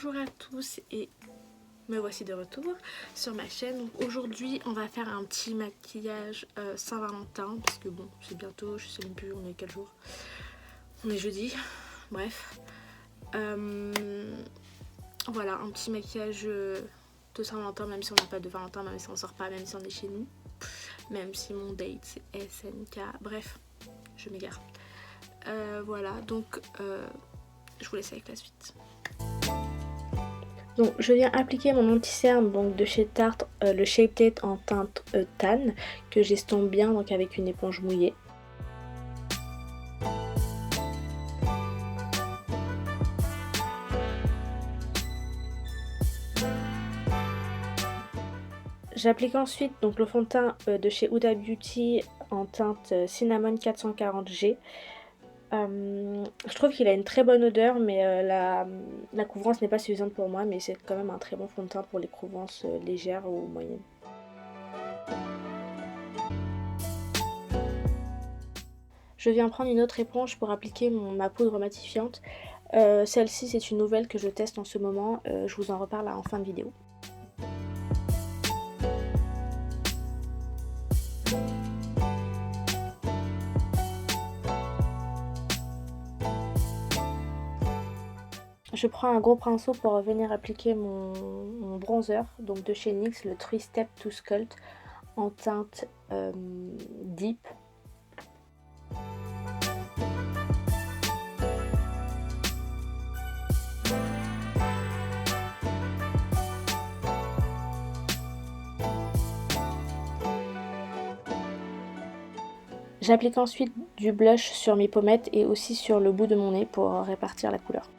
Bonjour à tous et me voici de retour sur ma chaîne. Aujourd'hui on va faire un petit maquillage Saint-Valentin parce que bon c'est bientôt, je sais même plus on est quel jour. On est jeudi, bref. Voilà un petit maquillage de Saint-Valentin même si on n'a pas de Valentin, même si on sort pas, même si on est chez nous. Même si mon date c'est SNK, bref je m'égare. Voilà donc je vous laisse avec la suite. Donc je viens appliquer mon anti-cerne donc de chez Tarte, le Shape Tape en teinte tan que j'estompe bien donc avec une éponge mouillée. J'applique ensuite donc le fond de teint de chez Huda Beauty en teinte Cinnamon 440G. Je trouve qu'il a une très bonne odeur, mais la couvrance n'est pas suffisante pour moi, mais c'est quand même un très bon fond de teint pour les couverances légères ou moyennes. Je viens prendre une autre éponge pour appliquer ma poudre matifiante. Celle-ci c'est une nouvelle que je teste en ce moment, je vous en reparle en fin de vidéo. Je prends un gros pinceau pour venir appliquer mon bronzer donc de chez NYX, le 3 Step to Sculpt en teinte Deep. J'applique ensuite du blush sur mes pommettes et aussi sur le bout de mon nez pour répartir la couleur.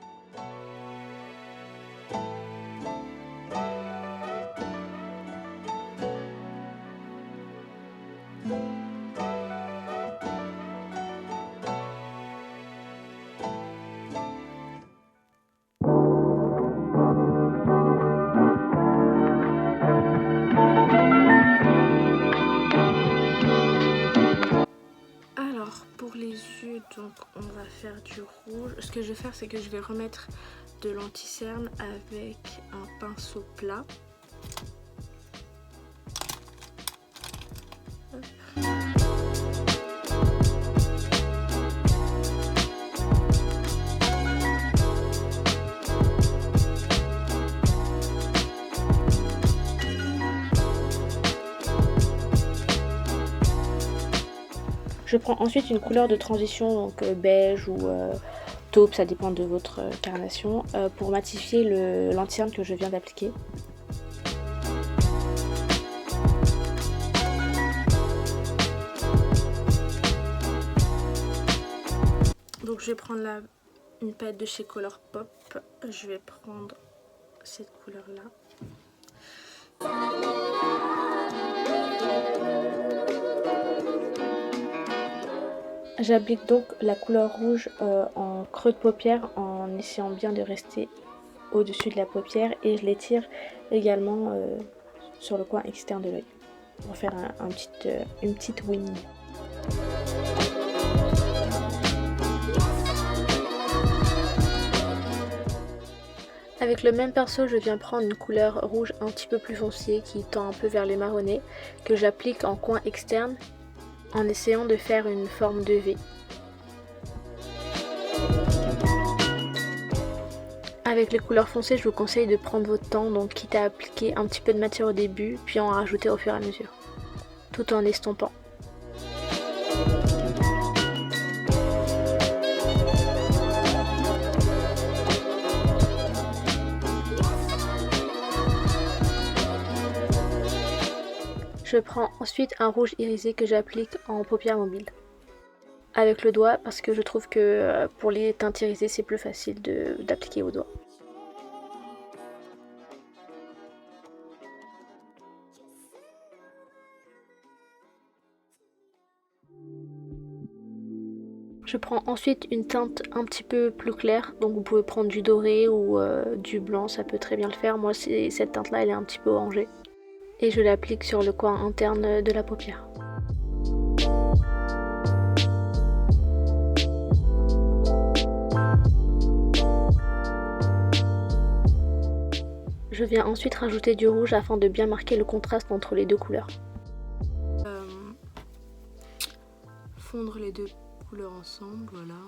Pour les yeux, donc on va faire du rouge. Ce que je vais faire, c'est que je vais remettre de l'anti-cerne avec un pinceau plat. Hop. Je prends ensuite une couleur de transition, donc beige ou taupe, ça dépend de votre carnation, pour matifier l'anti-cerne que je viens d'appliquer. Donc je vais prendre une palette de chez Colourpop, je vais prendre cette couleur là. J'applique donc la couleur rouge en creux de paupière en essayant bien de rester au-dessus de la paupière et je l'étire également sur le coin externe de l'œil pour faire une petite wing. Avec le même pinceau, je viens prendre une couleur rouge un petit peu plus foncée qui tend un peu vers les marronnés que j'applique en coin externe en essayant de faire une forme de V. Avec les couleurs foncées, je vous conseille de prendre votre temps, donc quitte à appliquer un petit peu de matière au début, puis en rajouter au fur et à mesure, tout en estompant. Je prends ensuite un rouge irisé que j'applique en paupière mobile. Avec le doigt parce que je trouve que pour les teintes irisées c'est plus facile d'appliquer au doigt. Je prends ensuite une teinte un petit peu plus claire, donc vous pouvez prendre du doré ou du blanc, ça peut très bien le faire. Moi cette teinte là elle est un petit peu orangée. Et je l'applique sur le coin interne de la paupière. Je viens ensuite rajouter du rouge afin de bien marquer le contraste entre les deux couleurs. Fondre les deux couleurs ensemble, voilà.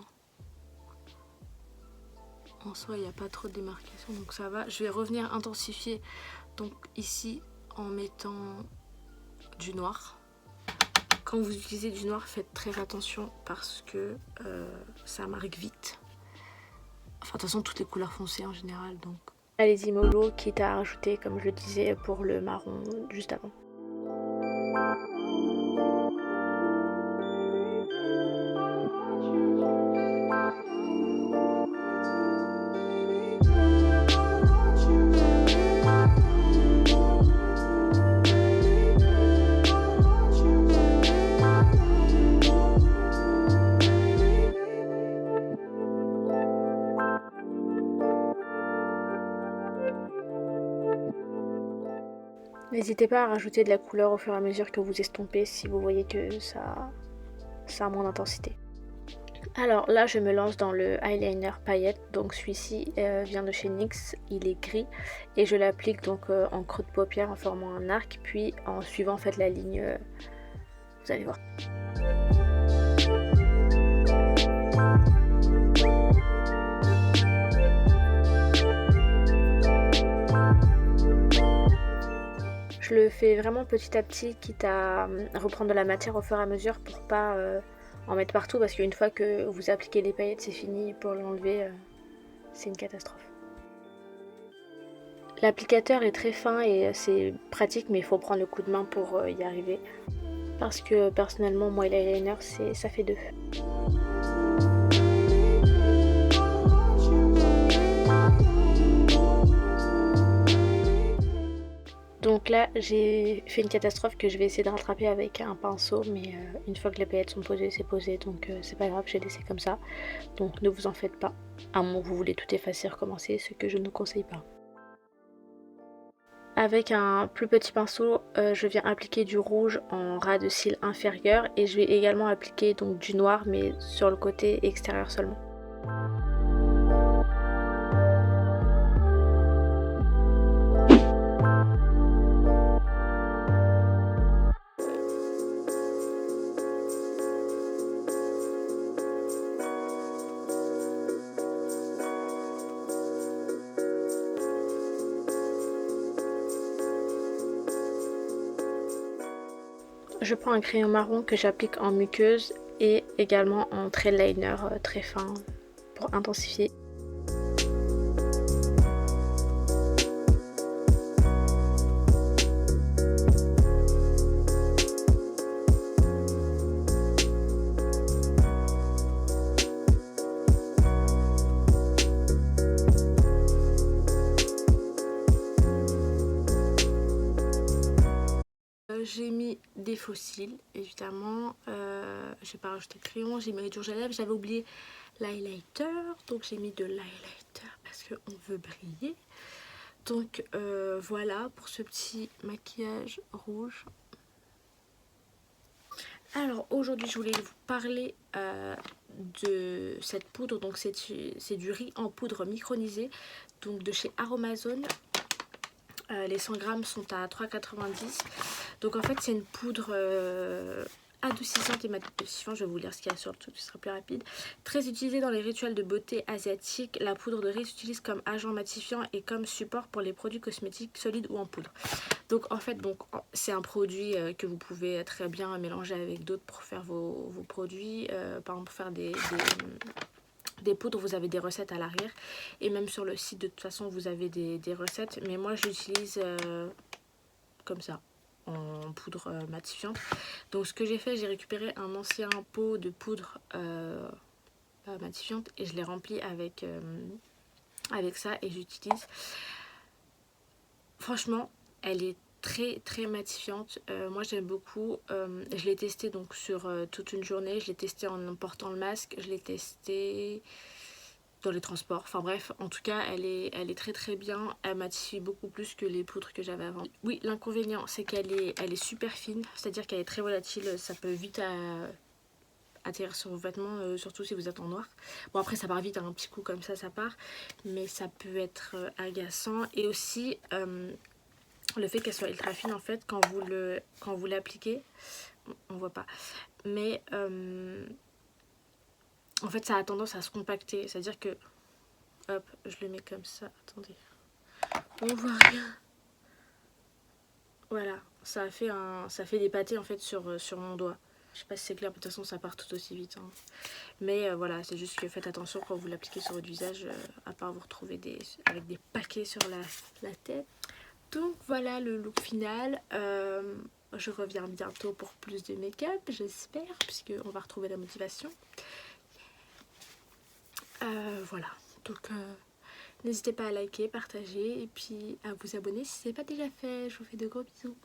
En soi, il n'y a pas trop de démarcation, donc ça va. Je vais revenir intensifier donc ici en mettant du noir. Quand vous utilisez du noir, faites très attention parce que ça marque vite. Enfin, de toute façon, toutes les couleurs foncées en général, donc. Allez-y mollo, quitte à rajouter, comme je le disais, pour le marron juste avant. N'hésitez pas à rajouter de la couleur au fur et à mesure que vous estompez si vous voyez que ça a moins d'intensité. Alors là je me lance dans le eyeliner paillette, donc celui-ci vient de chez NYX, il est gris et je l'applique donc en creux de paupière en formant un arc, puis en suivant en fait la ligne, vous allez voir. Je le fais vraiment petit à petit, quitte à reprendre de la matière au fur et à mesure pour pas en mettre partout, parce qu'une fois que vous appliquez les paillettes, c'est fini. Pour l'enlever, c'est une catastrophe. L'applicateur est très fin et c'est pratique, mais il faut prendre le coup de main pour y arriver. Parce que personnellement, moi, l'eyeliner, ça fait deux. Donc là, j'ai fait une catastrophe que je vais essayer de rattraper avec un pinceau, mais une fois que les paillettes sont posées, c'est posé, donc c'est pas grave, j'ai laissé comme ça. Donc ne vous en faites pas, à moins que vous voulez tout effacer et recommencer, ce que je ne conseille pas. Avec un plus petit pinceau, je viens appliquer du rouge en ras de cils inférieur et je vais également appliquer donc du noir, mais sur le côté extérieur seulement. Je prends un crayon marron que j'applique en muqueuse et également en trait liner très fin pour intensifier. J'ai mis des faux cils, évidemment, j'ai pas rajouté de crayon, j'ai mis du rouge à lèvres, j'avais oublié l'highlighter, donc j'ai mis de l'highlighter parce qu'on veut briller. Donc voilà pour ce petit maquillage rouge. Alors aujourd'hui je voulais vous parler de cette poudre, donc c'est du riz en poudre micronisé, donc de chez Aromazone. Les 100 grammes sont à 3,90 €. Donc en fait c'est une poudre adoucissante et matifiante. Je vais vous lire ce qu'il y a sur le truc, ce sera plus rapide. Très utilisée dans les rituels de beauté asiatiques, la poudre de riz s'utilise comme agent matifiant et comme support pour les produits cosmétiques solides ou en poudre. Donc en fait c'est un produit que vous pouvez très bien mélanger avec d'autres pour faire vos produits. Par exemple pour faire des poudres, vous avez des recettes à l'arrière et même sur le site de toute façon vous avez des recettes, mais moi je l'utilise comme ça en poudre matifiante. Donc ce que j'ai fait, j'ai récupéré un ancien pot de poudre matifiante et je l'ai rempli avec ça et j'utilise. Franchement elle est très matifiante, moi j'aime beaucoup. Je l'ai testé donc sur toute une journée, je l'ai testé en portant le masque, je l'ai testé dans les transports, enfin bref, en tout cas elle est très bien, elle matifie beaucoup plus que les poudres que j'avais avant. Oui, l'inconvénient c'est qu'elle est super fine, c'est à dire qu'elle est très volatile, ça peut vite atterrir sur vos vêtements, surtout si vous êtes en noir. Bon après ça part vite, hein, un petit coup comme ça part, mais ça peut être agaçant. Et aussi le fait qu'elle soit ultra fine en fait, quand vous l'appliquez, on voit pas, mais en fait ça a tendance à se compacter, c'est à dire que hop je le mets comme ça, attendez, on voit rien, voilà, ça fait des pâtés en fait sur mon doigt. Je sais pas si c'est clair, de toute façon ça part tout aussi vite, hein. Mais voilà, c'est juste que faites attention quand vous l'appliquez sur votre visage, à part vous retrouver avec des paquets sur la tête. Donc voilà le look final. Je reviens bientôt pour plus de make-up, j'espère, puisqu'on va retrouver la motivation. Voilà, donc n'hésitez pas à liker, partager et puis à vous abonner si ce n'est pas déjà fait. Je vous fais de gros bisous.